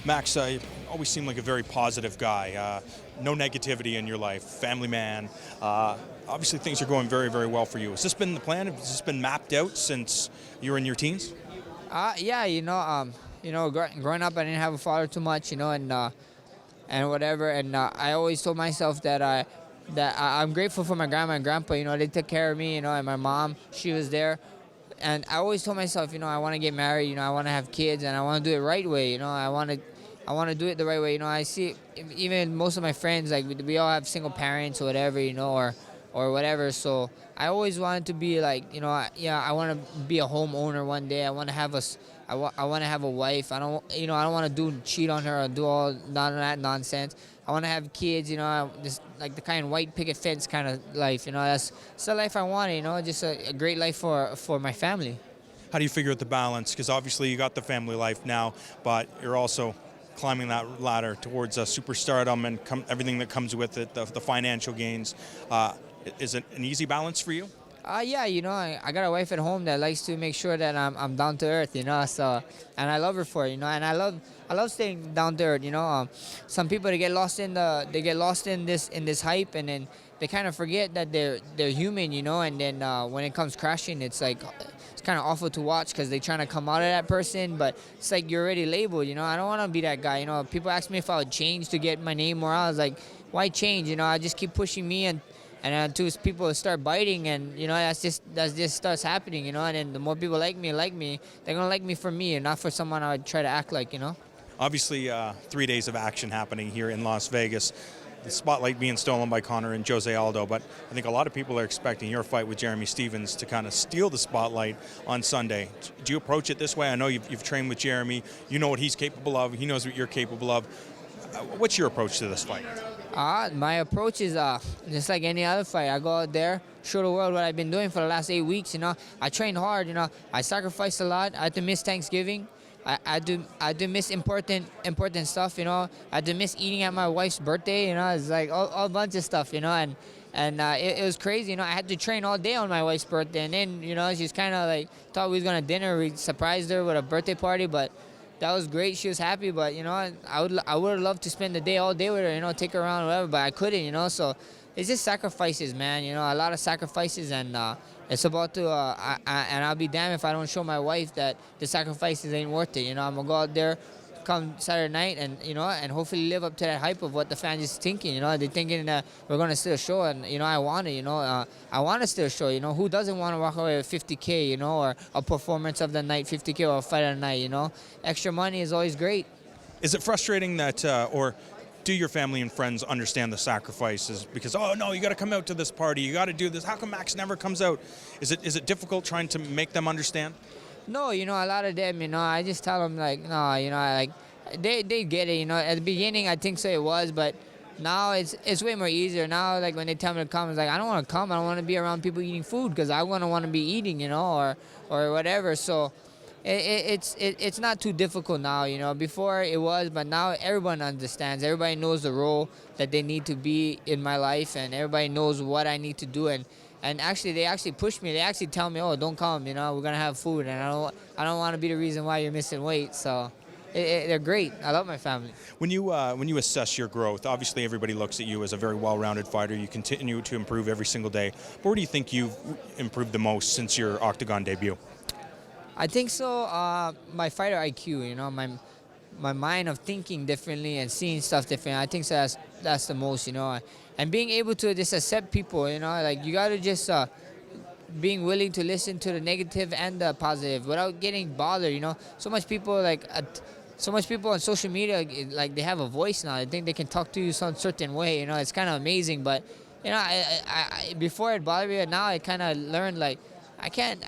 Max, you always seem like a very positive guy. No negativity in your life, family man. Obviously, things are going very, very well for you. Has this been the plan? Has this been mapped out since you were in your teens? Yeah, growing up, I didn't have a father too much, and whatever. And I always told myself I'm grateful for my grandma and grandpa. They took care of me. And my mom, she was there. And I always told myself, I want to get married. I want to have kids, and I want to do it right way. I want to do it the right way. I see even most of my friends, like we all have single parents or whatever, or whatever. So I always wanted to be like, I want to be a homeowner one day. I want to have I want to have a wife. I don't want to cheat on her or do all none of that nonsense. I want to have kids. Just like the kind of white picket fence kind of life. That's the life I want. Just a great life for my family. How do you figure out the balance? Because obviously you got the family life now, but you're also climbing that ladder towards superstardom and everything that comes with it, the financial gains. Is it an easy balance for you? Yeah, I got a wife at home that likes to make sure that I'm down to earth, so, and I love her for it, and I love staying down to earth, some people, they get lost in this hype, and then they kind of forget that they're human, and then when it comes crashing, it's like, it's kind of awful to watch because they're trying to come out of that person, but it's like you're already labeled, I don't want to be that guy, people ask me if I would change to get my name more out. I was like, why change, I just keep pushing me, and until people start biting, and that just starts happening, and then the more people like me, they're gonna like me for me and not for someone I would try to act like. Obviously, 3 days of action happening here in Las Vegas. The spotlight being stolen by Conor and Jose Aldo, but I think a lot of people are expecting your fight with Jeremy Stephens to kind of steal the spotlight on Sunday. Do you approach it this way? I know you've trained with Jeremy. You know what he's capable of. He knows what you're capable of. What's your approach to this fight? My approach is just like any other fight. I go out there, show the world what I've been doing for the last 8 weeks. I train hard. I sacrifice a lot. I had to miss Thanksgiving. I do miss important stuff. I had to miss eating at my wife's birthday. It's like all bunch of stuff. And it was crazy. I had to train all day on my wife's birthday, and then she's kind of like thought we was gonna dinner. We surprised her with a birthday party, but that was great. She was happy, but I would have loved to spend the day all day with her. Take her around, whatever, but I couldn't. So it's just sacrifices, man. A lot of sacrifices, and it's about to. And I'll be damned if I don't show my wife that the sacrifices ain't worth it. I'm gonna go out there come Saturday night, and hopefully live up to that hype of what the fans is thinking. They're thinking that we're gonna steal a show, and I want it. I want to steal a show. Who doesn't want to walk away with 50K, or a performance of the night, 50K, or a fight of the night. Extra money is always great. Is it frustrating that, or do your family and friends understand the sacrifices? Because, oh no, you got to come out to this party, you got to do this. How come Max never comes out? Is it difficult trying to make them understand? No, a lot of them, I just tell them, like, no, they get it, At the beginning, I think so it was, but now it's way more easier. Now, like, when they tell me to come, it's like, I don't want to come. I don't want to be around people eating food because I want to be eating, or whatever. So it's not too difficult now, Before it was, but now everyone understands. Everybody knows the role that they need to be in my life, and everybody knows what I need to do, and actually, they actually push me. They actually tell me, "Oh, don't come. We're gonna have food." And I don't want to be the reason why you're missing weight. So, they're great. I love my family. When you assess your growth, obviously everybody looks at you as a very well-rounded fighter. You continue to improve every single day. But where do you think you've improved the most since your Octagon debut? I think so. My fighter IQ. My mind of thinking differently and seeing stuff differently. I think so that's the most, and being able to just accept people, like you gotta just being willing to listen to the negative and the positive without getting bothered. So much people on social media, like they have a voice now. I think they can talk to you some certain way. It's kind of amazing, but I before it bothered me, now I kind of learned like I can't.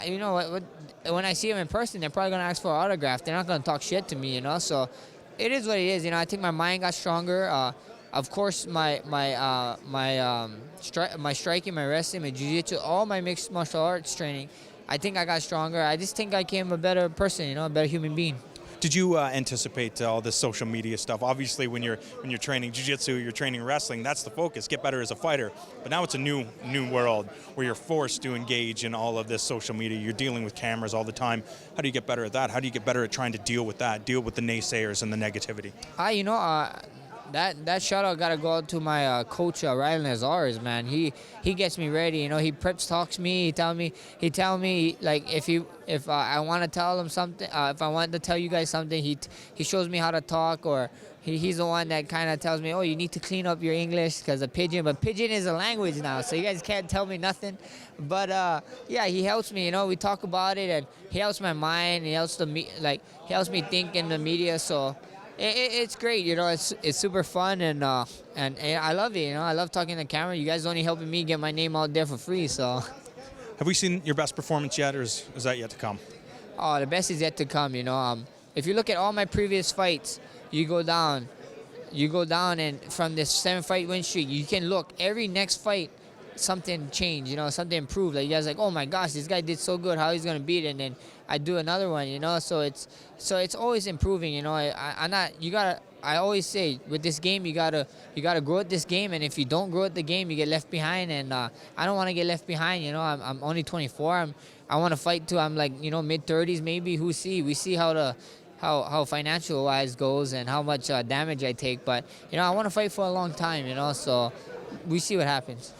When I see them in person, they're probably gonna ask for an autograph. They're not gonna talk shit to me, So it is what it is. I think my mind got stronger. Of course, my striking, my wrestling, my jiu-jitsu, all my mixed martial arts training, I think I got stronger. I just think I became a better person, a better human being. Did you anticipate all this social media stuff? Obviously, when you're training jiu-jitsu, you're training wrestling, that's the focus, get better as a fighter. But now it's a new world where you're forced to engage in all of this social media. You're dealing with cameras all the time. How do you get better at that? How do you get better at trying to deal with that, deal with the naysayers and the negativity? That shout out gotta go out to my coach Ryan Lazarus, man. He gets me ready. You know, he preps talks me. He tell me like if I want to tell him something, if I want to tell you guys something, he shows me how to talk, or he's the one that kind of tells me, oh, you need to clean up your English because of pidgin. But pidgin is a language now, so you guys can't tell me nothing. But yeah, he helps me. You know, we talk about it, and he helps my mind. He helps he helps me think in the media. So. It's great, you know. It's super fun, and I love it. You know, I love talking to the camera. You guys are only helping me get my name out there for free. So, have we seen your best performance yet, or is that yet to come? Oh, the best is yet to come. You know, if you look at all my previous fights, you go down, and from this 7-fight win streak, you can look every next fight. Something changed, you know, something improved. Like you guys, like, oh my gosh, this guy did so good. How he's gonna beat it? And then I do another one, you know. So it's always improving, you know. I always say with this game, you gotta grow at this game. And if you don't grow at the game, you get left behind. And I don't want to get left behind, you know. I'm only 24. I want to fight till I'm like, you know, mid-30s maybe. We see how financial wise goes and how much damage I take. But you know, I want to fight for a long time, you know. So we see what happens.